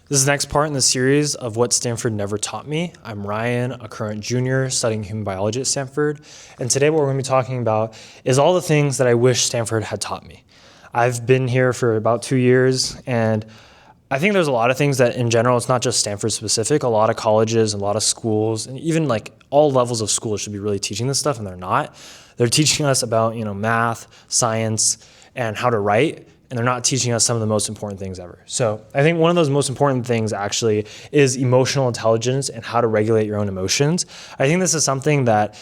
This is the next part in the series of What Stanford Never Taught Me. I'm Ryan, a current junior studying human biology at Stanford. And today what we're going to be talking about is all the things that I wish Stanford had taught me. I've been here for about 2 years, and I think there's a lot of things that in general, it's not just Stanford specific. A lot of colleges, a lot of schools, and even like all levels of schools should be really teaching this stuff, and they're not. They're teaching us about, math, science, and how to write, and they're not teaching us some of the most important things ever. So I think one of those most important things actually is emotional intelligence and how to regulate your own emotions. I think this is something that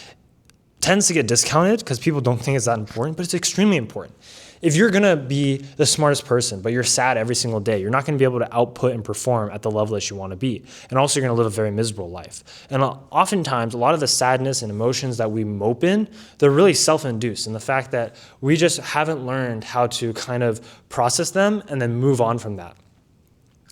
tends to get discounted because people don't think it's that important, but it's extremely important. If you're gonna be the smartest person, but you're sad every single day, you're not gonna be able to output and perform at the level that you wanna be. And also you're gonna live a very miserable life. And oftentimes, a lot of the sadness and emotions that we mope in, they're really self-induced. And the fact that we just haven't learned how to kind of process them and then move on from that.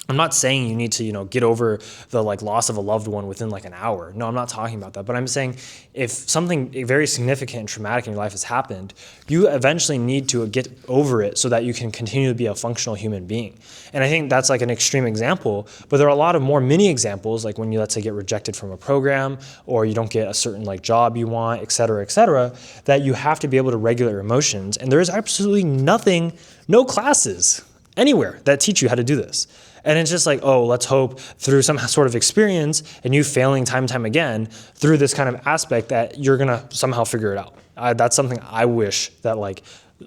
I'm not saying you need to, get over the loss of a loved one within an hour. No, I'm not talking about that. But I'm saying if something very significant and traumatic in your life has happened, you eventually need to get over it so that you can continue to be a functional human being. And I think that's an extreme example, but there are a lot of more mini examples, like when you, let's say, get rejected from a program or you don't get a certain job you want, et cetera, that you have to be able to regulate your emotions. And there is absolutely no classes anywhere that teach you how to do this. And it's just let's hope through some sort of experience and you failing time and time again through this kind of aspect that you're gonna somehow figure it out. That's something I wish that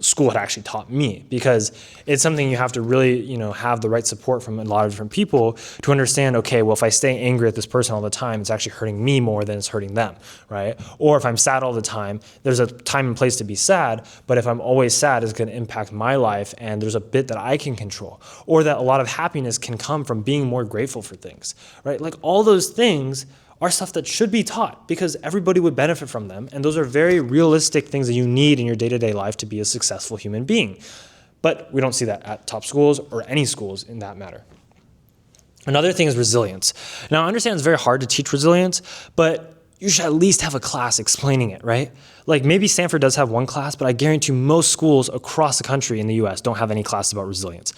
school had actually taught me, because it's something you have to really, have the right support from a lot of different people to understand, okay, well, if I stay angry at this person all the time, it's actually hurting me more than it's hurting them, right? Or if I'm sad all the time, there's a time and place to be sad, but if I'm always sad, it's going to impact my life, and there's a bit that I can control. Or that a lot of happiness can come from being more grateful for things, right? All those things are stuff that should be taught because everybody would benefit from them. And those are very realistic things that you need in your day-to-day life to be a successful human being. But we don't see that at top schools or any schools in that matter. Another thing is resilience. Now, I understand it's very hard to teach resilience, but you should at least have a class explaining it, right? Maybe Stanford does have one class, but I guarantee most schools across the country in the US don't have any class about resilience.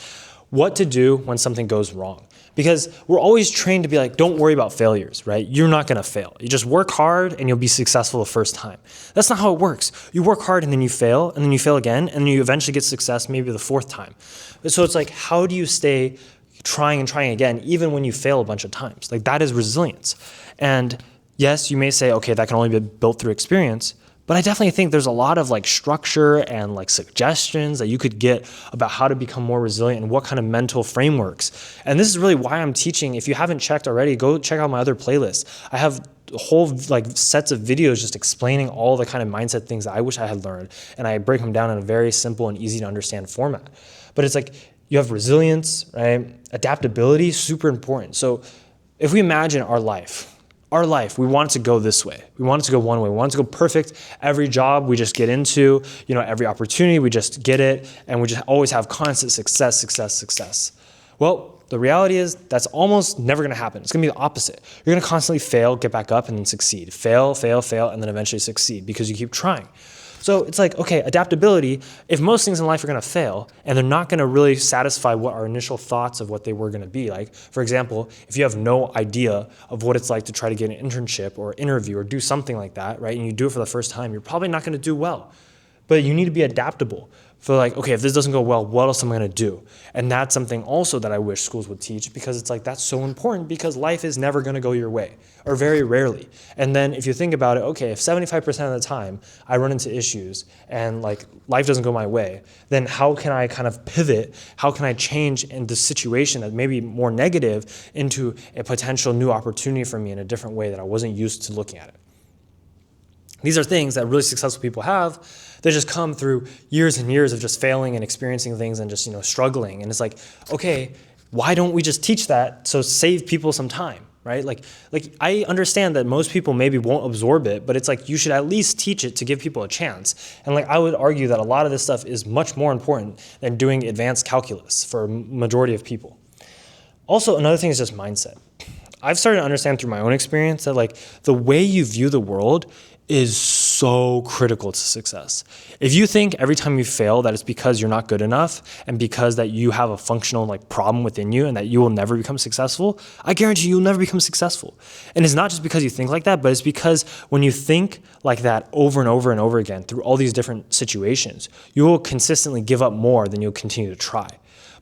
What to do when something goes wrong. Because we're always trained to be don't worry about failures, right? You're not gonna fail. You just work hard and you'll be successful the first time. That's not how it works. You work hard and then you fail, and then you fail again, and then you eventually get success maybe the fourth time. So it's how do you stay trying and trying again, even when you fail a bunch of times? That is resilience. And yes, you may say, okay, that can only be built through experience, but I definitely think there's a lot of structure and suggestions that you could get about how to become more resilient and what kind of mental frameworks. And this is really why I'm teaching. If you haven't checked already, go check out my other playlist. I have whole sets of videos just explaining all the kind of mindset things that I wish I had learned. And I break them down in a very simple and easy to understand format. But it's you have resilience, right? Adaptability, super important. So if we imagine our life, we want it to go this way. We want it to go one way. We want it to go perfect. Every job we just get into, every opportunity, we just get it, and we just always have constant success. Well, the reality is that's almost never gonna happen. It's gonna be the opposite. You're gonna constantly fail, get back up, and then succeed. Fail, and then eventually succeed because you keep trying. So it's okay, adaptability, if most things in life are gonna fail and they're not gonna really satisfy what our initial thoughts of what they were gonna be like. For example, if you have no idea of what it's like to try to get an internship or interview or do something like that, right, and you do it for the first time, you're probably not gonna do well. But you need to be adaptable. For okay, if this doesn't go well, what else am I gonna do? And that's something also that I wish schools would teach, because it's that's so important, because life is never gonna go your way, or very rarely. And then if you think about it, okay, if 75% of the time I run into issues and life doesn't go my way, then how can I kind of pivot? How can I change in the situation that may be more negative into a potential new opportunity for me in a different way that I wasn't used to looking at it? These are things that really successful people have. They just come through years and years of just failing and experiencing things and just struggling. And it's okay, why don't we just teach that so save people some time, right? I understand that most people maybe won't absorb it, but it's you should at least teach it to give people a chance. And I would argue that a lot of this stuff is much more important than doing advanced calculus for a majority of people. Also, another thing is just mindset. I've started to understand through my own experience that the way you view the world is so critical to success. If you think every time you fail that it's because you're not good enough and because that you have a functional problem within you and that you will never become successful, I guarantee you'll never become successful. And it's not just because you think like that, but it's because when you think like that over and over and over again through all these different situations, you will consistently give up more than you'll continue to try.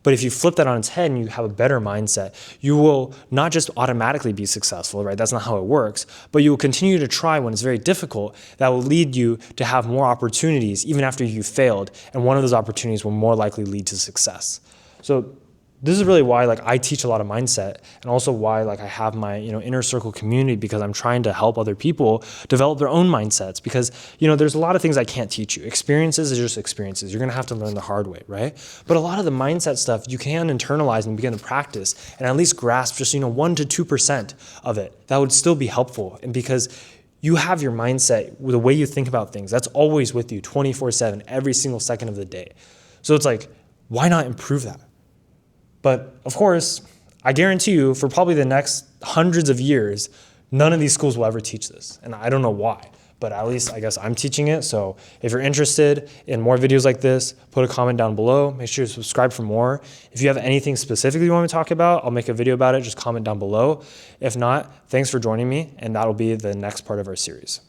But if you flip that on its head and you have a better mindset, you will not just automatically be successful, right? That's not how it works, but you will continue to try when it's very difficult. That will lead you to have more opportunities even after you failed, and one of those opportunities will more likely lead to success. So this is really why I teach a lot of mindset, and also why I have my inner circle community, because I'm trying to help other people develop their own mindsets, because there's a lot of things I can't teach you. Experiences are just experiences. You're going to have to learn the hard way, right? But a lot of the mindset stuff you can internalize and begin to practice and at least grasp just 1 to 2% of it. That would still be helpful, and because you have your mindset, the way you think about things, that's always with you 24/7, every single second of the day. So it's why not improve that? But of course, I guarantee you for probably the next hundreds of years, none of these schools will ever teach this. And I don't know why, but at least I guess I'm teaching it. So if you're interested in more videos like this, put a comment down below. Make sure to subscribe for more. If you have anything specifically you want me to talk about, I'll make a video about it. Just comment down below. If not, thanks for joining me, and that'll be the next part of our series.